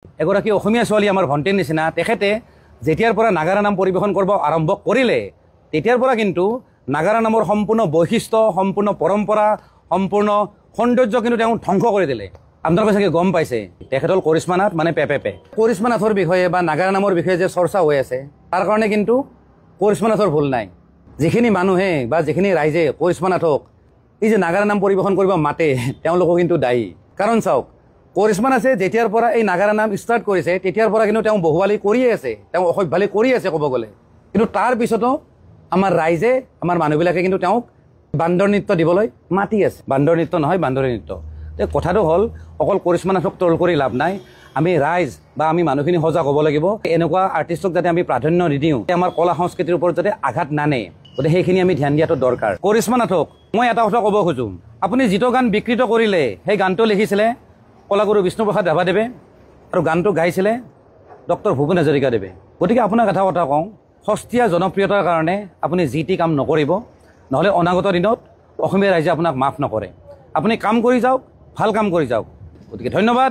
এগৰাকী অসমীয়া ছোৱালী আমাৰ ভণ্টিৰ নিচিনা তেখেতে যেতিয়াৰ পৰা নাগাৰা নাম পৰিৱেশন কৰিব আৰম্ভ কৰিলে তেতিয়াৰ পৰা কিন্তু নাগাৰা নামৰ সম্পূৰ্ণ বৈশিষ্ট্য সম্পূৰ্ণ পৰম্পৰা সম্পূৰ্ণ সৌন্দৰ্য কিন্তু তেওঁ ধ্বংস কৰি দিলে। আপোনালোকে চাগে গম পাইছে তেখেত হ'ল কৰিশ্মা নাথ মানে পেপেপে। কৰিশ্মা নাথৰ বিষয়ে বা নাগাৰা নামৰ বিষয়ে যে চৰ্চা হৈ আছে তাৰ কাৰণে কিন্তু কৰিশ্মা নাথৰ ভুল নাই। যিখিনি মানুহে বা যিখিনি ৰাইজে কৰিশ্মা নাথক এই যে নাগাৰা নাম পৰিৱেশন কৰিব মাতে তেওঁলোকো কিন্তু দায়ী। কাৰণ চাওক কৰিশ্মা নাথে যেতিয়াৰ পৰা এই নাগাৰা নাম ষ্টাৰ্ট কৰিছে তেতিয়াৰ পৰা কিন্তু তেওঁ বহুৱালি কৰিয়ে আছে, তেওঁ অসভ্যালি কৰি আছে ক'ব গ'লে। কিন্তু তাৰ পিছতো আমাৰ ৰাইজে আমাৰ মানুহবিলাকে কিন্তু তেওঁক বান্দৰ নৃত্য দিবলৈ মাতি আছে। বান্দৰ নৃত্য নহয়, বান্দৰী নৃত্য। কথাটো হ'ল অকল কৰিশ্মা নাথক ট্ৰল কৰি লাভ নাই, আমি ৰাইজ বা আমি মানুহখিনি সজাগ হ'ব লাগিব। এনেকুৱা আৰ্টিষ্টক যাতে আমি প্ৰাধান্য নিদিওঁ, আমাৰ কলা সংস্কৃতিৰ ওপৰত যাতে আঘাত নানে, গতিকে সেইখিনি আমি ধ্যান দিয়াটো দৰকাৰ। কৰিশ্মা নাথক মই এটা কথা ক'ব খোজোঁ, আপুনি যিটো গান বিকৃত কৰিলে সেই গানটো লিখিছিলে কলাগুৰু বিষ্ণুপ্ৰসাদ ৰাভাদেৱে আৰু গানটো গাইছিলে ডক্টৰ ভূপেন হাজৰিকাদেৱে। গতিকে আপোনাক এটা কথা কওঁ, সস্তীয়া জনপ্ৰিয়তাৰ কাৰণে আপুনি যি টি কাম নকৰিব, নহ'লে অনাগত দিনত অসমীয়া ৰাইজে আপোনাক মাফ নকৰে। আপুনি কাম কৰি যাওক, ভাল কাম কৰি যাওক। গতিকে ধন্যবাদ।